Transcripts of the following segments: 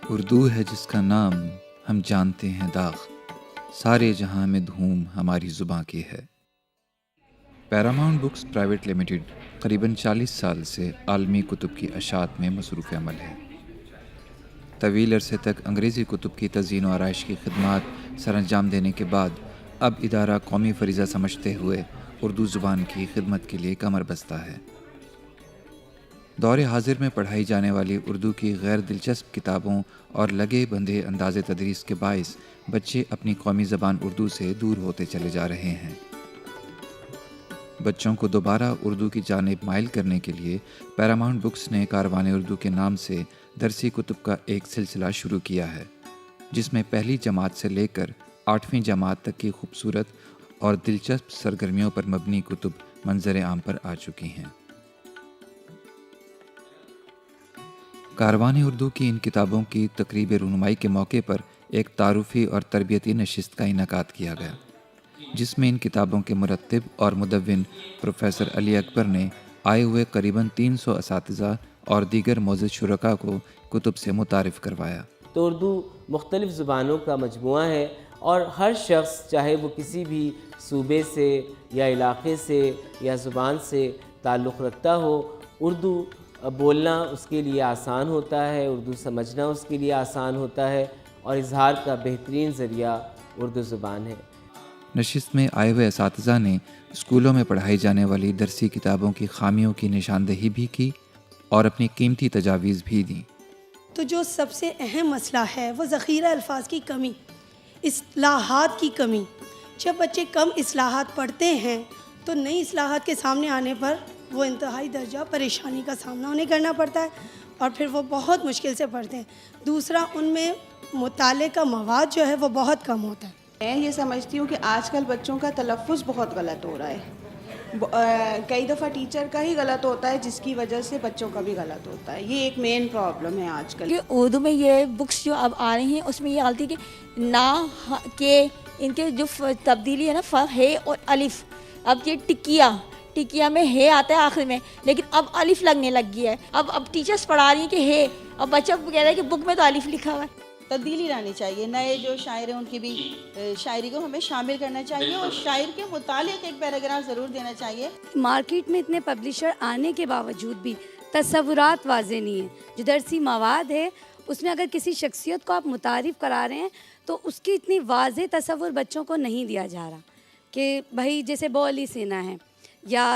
اردو ہے جس کا نام ہم جانتے ہیں داغ، سارے جہاں میں دھوم ہماری زباں کی ہے۔ پیراماؤنٹ بکس پرائیویٹ لمیٹڈ قریباً 40 سال سے عالمی کتب کی اشاعت میں مصروف عمل ہے۔ طویل عرصے تک انگریزی کتب کی تزئین و آرائش کی خدمات سر انجام دینے کے بعد اب ادارہ قومی فریضہ سمجھتے ہوئے اردو زبان کی خدمت کے لیے کمر بستہ ہے۔ دور حاضر میں پڑھائی جانے والی اردو کی غیر دلچسپ کتابوں اور لگے بندھے انداز تدریس کے باعث بچے اپنی قومی زبان اردو سے دور ہوتے چلے جا رہے ہیں۔ بچوں کو دوبارہ اردو کی جانب مائل کرنے کے لیے پیراماؤنٹ بکس نے کاروان اردو کے نام سے درسی کتب کا ایک سلسلہ شروع کیا ہے، جس میں پہلی جماعت سے لے کر 8ویں جماعت تک کی خوبصورت اور دلچسپ سرگرمیوں پر مبنی کتب منظر عام پر آ چکی ہیں۔ کاروان اردو کی ان کتابوں کی تقریب رونمائی کے موقع پر ایک تعارفی اور تربیتی نشست کا انعقاد کیا گیا، جس میں ان کتابوں کے مرتب اور مدون پروفیسر علی اکبر نے آئے ہوئے قریباً 300 اساتذہ اور دیگر معزز شرکاء کو کتب سے متعارف کروایا۔ تو اردو مختلف زبانوں کا مجموعہ ہے اور ہر شخص چاہے وہ کسی بھی صوبے سے یا علاقے سے یا زبان سے تعلق رکھتا ہو، اردو بولنا اس کے لیے آسان ہوتا ہے، اردو سمجھنا اس کے لیے آسان ہوتا ہے اور اظہار کا بہترین ذریعہ اردو زبان ہے۔ نشست میں آئے ہوئے اساتذہ نے اسکولوں میں پڑھائی جانے والی درسی کتابوں کی خامیوں کی نشاندہی بھی کی اور اپنی قیمتی تجاویز بھی دیں۔ تو جو سب سے اہم مسئلہ ہے وہ ذخیرہ الفاظ کی کمی، اصطلاحات کی کمی۔ جب بچے کم اصطلاحات پڑھتے ہیں تو نئی اصطلاحات کے سامنے آنے پر وہ انتہائی درجہ پریشانی کا سامنا انہیں کرنا پڑتا ہے اور پھر وہ بہت مشکل سے پڑھتے ہیں۔ دوسرا، ان میں مطالعے کا مواد جو ہے وہ بہت کم ہوتا ہے۔ میں یہ سمجھتی ہوں کہ آج کل بچوں کا تلفظ بہت غلط ہو رہا ہے، کئی دفعہ ٹیچر کا ہی غلط ہوتا ہے جس کی وجہ سے بچوں کا بھی غلط ہوتا ہے۔ یہ ایک مین پرابلم ہے آج کل۔ کہ اردو میں یہ بکس جو اب آ رہی ہیں اس میں یہ غلطی کہ نا کے ان کے جو تبدیلی ہے نا ہے اور الف، اب یہ ٹکیا میں ہے آتا ہے آخر میں، لیکن اب الف لگنے لگ گیا ہے۔ اب ٹیچرز پڑھا رہی ہیں کہ ہے، اب بچہ کہہ رہا ہے کہ بک میں تو الف لکھا ہوا ہے۔ تبدیلی لانی چاہیے، نئے جو شاعر ہیں ان کی بھی شاعری کو ہمیں شامل کرنا چاہیے اور شاعر کے متعلق ایک پیراگراف ضرور دینا چاہیے۔ مارکیٹ میں اتنے پبلشر آنے کے باوجود بھی تصورات واضح نہیں ہیں۔ جو درسی مواد ہے اس میں اگر کسی شخصیت کو آپ متعارف کرا رہے ہیں تو اس کی اتنی واضح تصور بچوں کو نہیں دیا جا رہا کہ بھائی جیسے بولی سینا ہے یا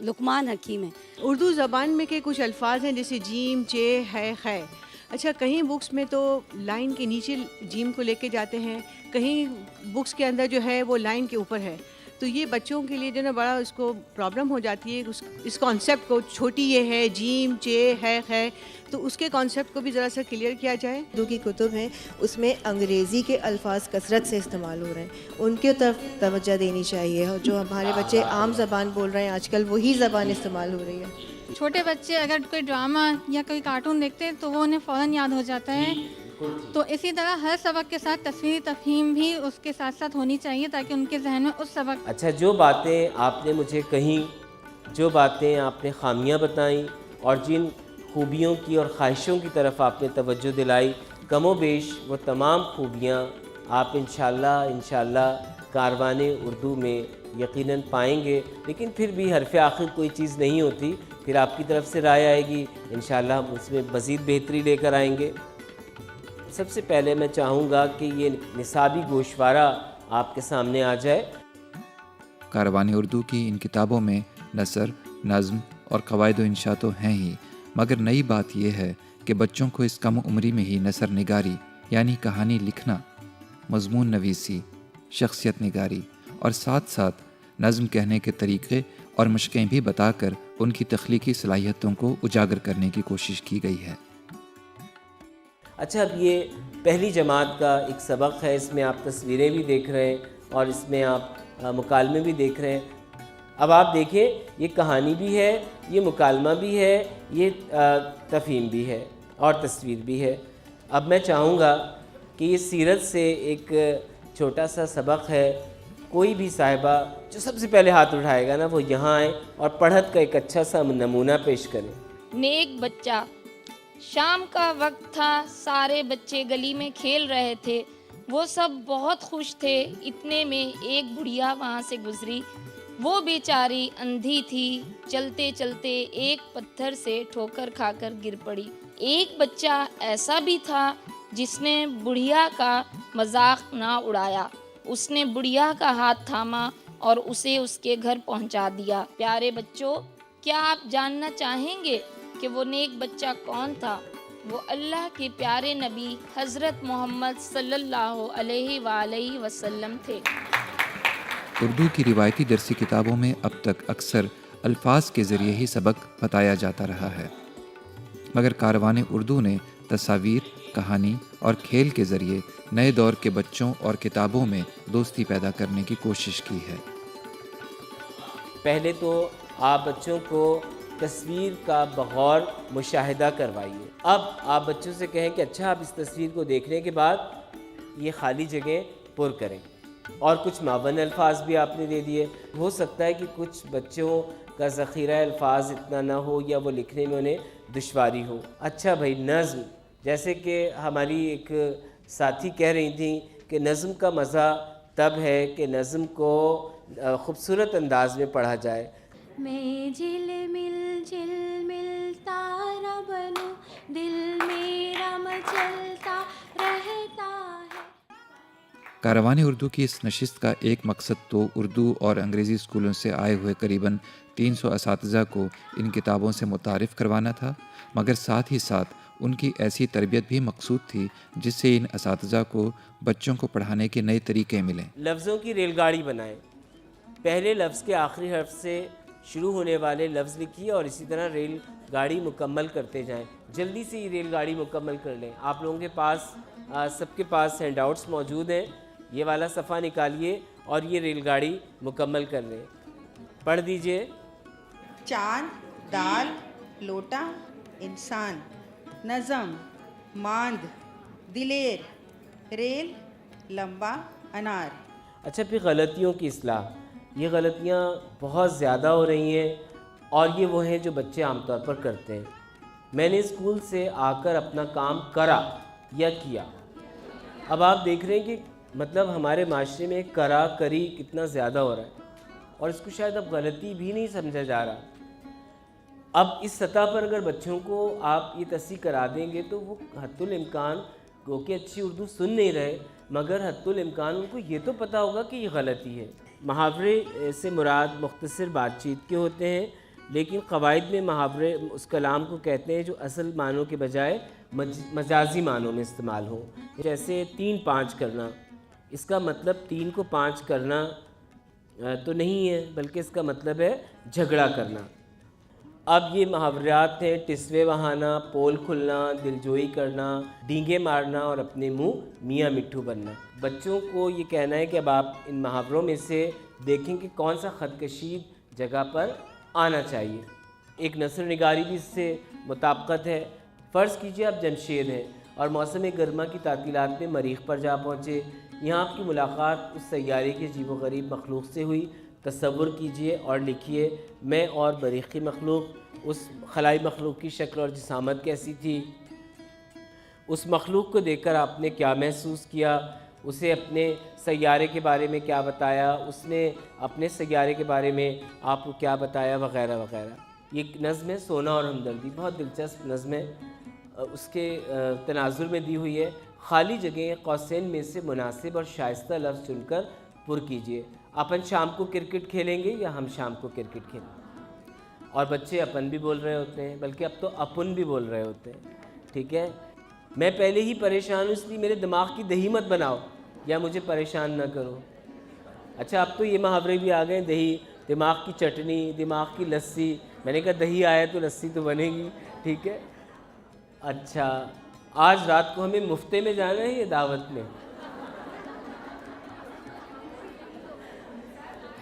لقمان حکیم ہے۔ اردو زبان میں کے کچھ الفاظ ہیں جیسے جیم، چے، ہے، خے۔ اچھا، کہیں بکس میں تو لائن کے نیچے جیم کو لے کے جاتے ہیں، کہیں بکس کے اندر جو ہے وہ لائن کے اوپر ہے، تو یہ بچوں کے لیے جو نا بڑا اس کو پرابلم ہو جاتی ہے اس کانسیپٹ کو۔ چھوٹی یہ ہے جیم، چے، ہے، تو اس کے کانسیپٹ کو بھی ذرا سا کلیئر کیا جائے۔ اردو کی کتب ہیں اس میں انگریزی کے الفاظ کثرت سے استعمال ہو رہے ہیں، ان کی طرف توجہ دینی چاہیے، اور جو ہمارے بچے عام زبان بول رہے ہیں آج کل وہی زبان استعمال ہو رہی ہے۔ چھوٹے بچے اگر کوئی ڈرامہ یا کوئی کارٹون دیکھتے ہیں تو وہ انہیں فوراً یاد ہو جاتا ہے، تو اسی طرح ہر سبق کے ساتھ تصویری تفہیم بھی اس کے ساتھ ساتھ ہونی چاہیے تاکہ ان کے ذہن میں اس سبق۔ اچھا، جو باتیں آپ نے مجھے کہیں، جو باتیں آپ نے خامیاں بتائیں اور جن خوبیوں کی اور خواہشوں کی طرف آپ نے توجہ دلائی، کم و بیش وہ تمام خوبیاں آپ انشاءاللہ کاروان اردو میں یقیناً پائیں گے، لیکن پھر بھی حرف آخر کوئی چیز نہیں ہوتی، پھر آپ کی طرف سے رائے آئے گی، انشاءاللہ ہم اس میں مزید بہتری لے کر آئیں گے۔ سب سے پہلے میں چاہوں گا کہ یہ نصابی گوشوارہ آپ کے سامنے آ جائے۔ کاروان اردو کی ان کتابوں میں نثر، نظم اور قواعد و انشاء تو ہیں ہی، مگر نئی بات یہ ہے کہ بچوں کو اس کم عمری میں ہی نثر نگاری یعنی کہانی لکھنا، مضمون نویسی، شخصیت نگاری اور ساتھ ساتھ نظم کہنے کے طریقے اور مشقیں بھی بتا کر ان کی تخلیقی صلاحیتوں کو اجاگر کرنے کی کوشش کی گئی ہے۔ اچھا، اب یہ پہلی جماعت کا ایک سبق ہے، اس میں آپ تصویریں بھی دیکھ رہے ہیں اور اس میں آپ مکالمے بھی دیکھ رہے ہیں۔ اب آپ دیکھیں، یہ کہانی بھی ہے، یہ مکالمہ بھی ہے، یہ تفہیم بھی ہے اور تصویر بھی ہے۔ اب میں چاہوں گا کہ یہ سیرت سے ایک چھوٹا سا سبق ہے، کوئی بھی صاحبہ جو سب سے پہلے ہاتھ اٹھائے گا نا وہ یہاں آئے اور پڑھت کا ایک اچھا سا نمونہ پیش کریں۔ نیک بچہ شام کا وقت تھا، سارے بچے گلی میں کھیل رہے تھے، وہ سب بہت خوش تھے۔ اتنے میں ایک بڑھیا وہاں سے گزری، وہ بیچاری اندھی تھی، چلتے چلتے ایک پتھر سے ٹھوکر کھا کر گر پڑی۔ ایک بچہ ایسا بھی تھا جس نے بڑھیا کا مذاق نہ اڑایا، اس نے بڑھیا کا ہاتھ تھاما اور اسے اس کے گھر پہنچا دیا۔ پیارے بچوں، کیا آپ جاننا چاہیں گے کہ وہ نیک بچہ کون تھا؟ وہ اللہ کے پیارے نبی حضرت محمد صلی اللہ علیہ وآلہ وسلم تھے۔ اردو کی روایتی درسی کتابوں میں اب تک اکثر الفاظ کے ذریعے ہی سبق بتایا جاتا رہا ہے، مگر کاروان اردو نے تصاویر، کہانی اور کھیل کے ذریعے نئے دور کے بچوں اور کتابوں میں دوستی پیدا کرنے کی کوشش کی ہے۔ پہلے تو آپ بچوں کو تصویر کا بغور مشاہدہ کروائیے۔ اب آپ بچوں سے کہیں کہ اچھا، آپ اس تصویر کو دیکھنے کے بعد یہ خالی جگہ پر کریں، اور کچھ معاون الفاظ بھی آپ نے دے دیے۔ ہو سکتا ہے کہ کچھ بچوں کا ذخیرہ الفاظ اتنا نہ ہو یا وہ لکھنے میں انہیں دشواری ہو۔ اچھا بھائی، نظم، جیسے کہ ہماری ایک ساتھی کہہ رہی تھیں کہ نظم کا مزہ تب ہے کہ نظم کو خوبصورت انداز میں پڑھا جائے۔ میں جل مل تارا بنوں، دل میرا مچلتا رہتا ہے۔ کاروان اردو کی اس نشست کا ایک مقصد تو اردو اور انگریزی اسکولوں سے آئے ہوئے قریباً 300 اساتذہ کو ان کتابوں سے متعارف کروانا تھا، مگر ساتھ ہی ساتھ ان کی ایسی تربیت بھی مقصود تھی جس سے ان اساتذہ کو بچوں کو پڑھانے کے نئے طریقے ملیں۔ لفظوں کی ریل گاڑی بنائیں، پہلے لفظ کے آخری حرف سے شروع ہونے والے لفظ لکھیے اور اسی طرح ریل گاڑی مکمل کرتے جائیں۔ جلدی سے یہ ریل گاڑی مکمل کر لیں۔ آپ لوگوں کے پاس سب کے پاس ہینڈ آؤٹس موجود ہیں، یہ والا صفحہ نکالیے اور یہ ریل گاڑی مکمل کر لیں۔ پڑھ دیجئے۔ چاند، دال، لوٹا، انسان، نظم، ماند، دلیر، ریل، لمبا، انار۔ اچھا، پھر غلطیوں کی اصلاح۔ یہ غلطیاں بہت زیادہ ہو رہی ہیں اور یہ وہ ہیں جو بچے عام طور پر کرتے ہیں۔ میں نے اسکول سے آ کر اپنا کام کرا یا کیا۔ اب آپ دیکھ رہے ہیں کہ مطلب ہمارے معاشرے میں کرا کری کتنا زیادہ ہو رہا ہے اور اس کو شاید اب غلطی بھی نہیں سمجھا جا رہا۔ اب اس سطح پر اگر بچوں کو آپ یہ تصحیح کرا دیں گے تو وہ حتی الامکان کو کہ اچھی اردو سن نہیں رہے، مگر حتی الامکان ان کو یہ تو پتہ ہوگا کہ یہ غلطی ہے۔ محاورے سے مراد مختصر بات چیت کے ہوتے ہیں، لیکن قواعد میں محاورے اس کلام کو کہتے ہیں جو اصل معنوں کے بجائے مجازی معنوں میں استعمال ہو۔ جیسے 3 5 کرنا، اس کا مطلب 3 کو 5 کرنا تو نہیں ہے، بلکہ اس کا مطلب ہے جھگڑا کرنا۔ اب یہ محاورات ہیں ٹسوے بہانا، پول کھلنا، دلجوئی کرنا، ڈینگے مارنا اور اپنے منہ میاں مٹھو بننا۔ بچوں کو یہ کہنا ہے کہ اب آپ ان محاوروں میں سے دیکھیں کہ کون سا خط کشید جگہ پر آنا چاہیے۔ ایک نثر نگاری بھی اس سے مطابقت ہے۔ فرض کیجئے آپ جمشید ہیں اور موسم گرما کی تعطیلات میں مریخ پر جا پہنچے۔ یہاں آپ کی ملاقات اس سیارے کے عجیب و غریب مخلوق سے ہوئی۔ تصور کیجئے اور لکھیے، میں اور مریخی مخلوق، اس خلائی مخلوق کی شکل اور جسامت کیسی تھی، اس مخلوق کو دیکھ کر آپ نے کیا محسوس کیا، اسے اپنے سیارے کے بارے میں کیا بتایا، اس نے اپنے سیارے کے بارے میں آپ کو کیا بتایا، وغیرہ وغیرہ۔ یہ ایک نظم ہے سونا اور ہمدردی، بہت دلچسپ نظم ہے، اس کے تناظر میں دی ہوئی ہے۔ خالی جگہیں قوسین میں سے مناسب اور شائستہ لفظ چن کر پر کیجئے۔ اپن شام کو کرکٹ کھیلیں گے یا ہم شام کو کرکٹ کھیلیں گے؟ اور بچے اپن بھی بول رہے ہوتے ہیں، بلکہ اب تو اپن بھی بول رہے ہوتے ہیں، ٹھیک ہے۔ میں پہلے ہی پریشان ہوں، اس لیے میرے دماغ کی دہی مت بناؤ یا مجھے پریشان نہ کرو۔ اچھا، اب تو یہ محاورے بھی آ گئے، دہی، دماغ کی چٹنی، دماغ کی لسی۔ میں نے کہا دہی آیا تو لسی تو بنے گی، ٹھیک ہے۔ اچھا، آج رات کو ہمیں مفتے میں جانا ہے یا دعوت میں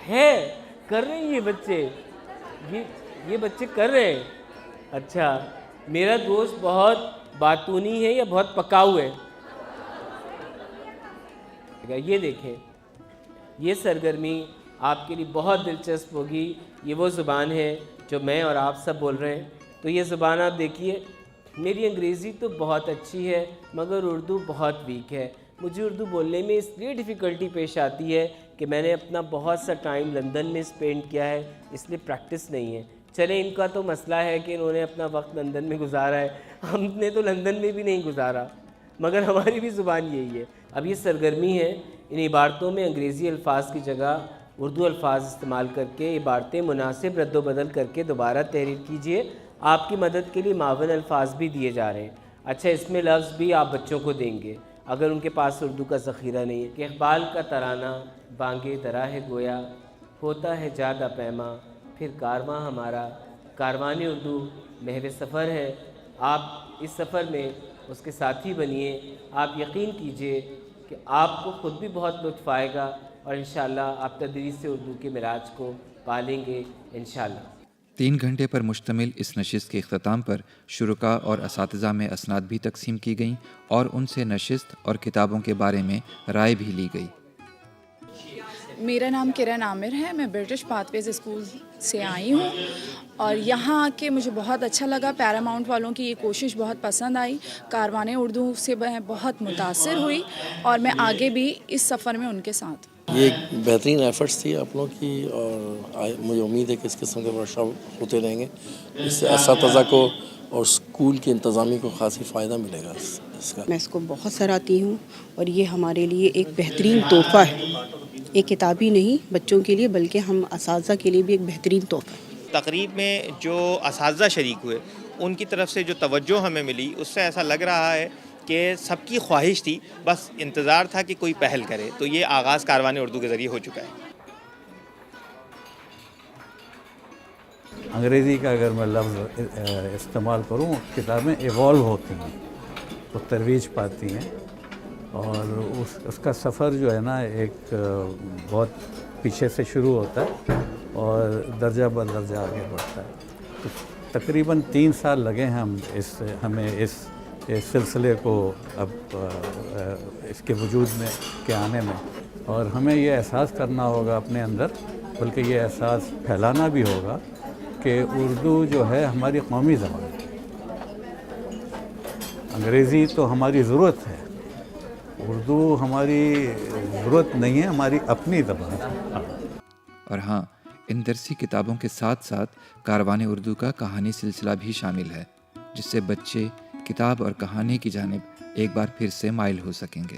ہے؟ کر رہے ہیں یہ بچے، یہ بچے کر رہے ہیں۔ اچھا، میرا دوست بہت باتونی ہے یا بہت پکاؤ ہے؟ یہ دیکھیں، یہ سرگرمی آپ کے لیے بہت دلچسپ ہوگی۔ یہ وہ زبان ہے جو میں اور آپ سب بول رہے ہیں۔ تو یہ زبان آپ دیکھیے، میری انگریزی تو بہت اچھی ہے مگر اردو بہت ویک ہے. مجھے اردو بولنے میں اس لیے ڈیفیکلٹی پیش آتی ہے کہ میں نے اپنا بہت سا ٹائم لندن میں اسپینڈ کیا ہے, اس لیے پریکٹس نہیں ہے. چلیں ان کا تو مسئلہ ہے کہ انہوں نے اپنا وقت لندن میں گزارا ہے, ہم نے تو لندن میں بھی نہیں گزارا, مگر ہماری بھی زبان یہی ہے. اب یہ سرگرمی ہے, ان عبارتوں میں انگریزی الفاظ کی جگہ اردو الفاظ استعمال کر کے عبارتیں مناسب رد و بدل کر کے دوبارہ تحریر کیجئے. آپ کی مدد کے لیے معاون الفاظ بھی دیے جا رہے ہیں. اچھا, اس میں لفظ بھی آپ بچوں کو دیں گے اگر ان کے پاس اردو کا ذخیرہ نہیں ہے. کہ اقبال کا ترانہ بانگے درا ہے گویا, ہوتا ہے جادہ پیما پھر کارواں ہمارا. کاروان اردو محو سفر ہے, آپ اس سفر میں اس کے ساتھی بنیے. آپ یقین کیجئے کہ آپ کو خود بھی بہت لطف آئے گا اور انشاءاللہ آپ تدریس سے اردو کے معراج کو پالیں گے انشاءاللہ. 3 گھنٹے پر مشتمل اس نشست کے اختتام پر شرکاء اور اساتذہ میں اسناد بھی تقسیم کی گئیں اور ان سے نشست اور کتابوں کے بارے میں رائے بھی لی گئی. میرا نام کرن عامر ہے, میں برٹش پاتھ ویز اسکول سے آئی ہوں اور یہاں آ کے مجھے بہت اچھا لگا. پیراماؤنٹ والوں کی یہ کوشش بہت پسند آئی. کاروان اردو سے میں بہت متاثر ہوئی اور میں آگے بھی اس سفر میں ان کے ساتھ. یہ ایک بہترین ایفرٹس تھی آپ لوگوں کی اور مجھے امید ہے کہ اس قسم کے ورکشاپ ہوتے رہیں گے. اس سے اساتذہ کو اور اسکول کے انتظامیہ کو خاصی فائدہ ملے گا اس کا. میں اس کو بہت سراہتی ہوں اور یہ ہمارے لیے ایک بہترین تحفہ ہے. یہ کتابی نہیں بچوں کے لیے بلکہ ہم اساتذہ کے لیے بھی ایک بہترین تحفہ ہے. تقریب میں جو اساتذہ شریک ہوئے ان کی طرف سے جو توجہ ہمیں ملی اس سے ایسا لگ رہا ہے کہ سب کی خواہش تھی, بس انتظار تھا کہ کوئی پہل کرے. تو یہ آغاز کاروان اردو کے ذریعے ہو چکا ہے. انگریزی کا اگر میں لفظ استعمال کروں, کتابیں ایوالو ہوتی ہیں تو ترویج پاتی ہیں اور اس کا سفر جو ہے نا ایک بہت پیچھے سے شروع ہوتا ہے اور درجہ بدرجہ آگے بڑھتا ہے. تو تقریباً 3 سال لگے ہیں ہمیں اس سلسلے کو اب اس کے وجود میں کے آنے میں, اور ہمیں یہ احساس کرنا ہوگا اپنے اندر, بلکہ یہ احساس پھیلانا بھی ہوگا کہ اردو جو ہے ہماری قومی زبان ہے. انگریزی تو ہماری ضرورت ہے, اردو ہماری ضرورت نہیں ہے, ہماری اپنی زبان ہے. اور ہاں, ان درسی کتابوں کے ساتھ ساتھ کاروان اردو کا کہانی سلسلہ بھی شامل ہے, جس سے بچے کتاب اور کہانی کی جانب ایک بار پھر سے مائل ہو سکیں گے.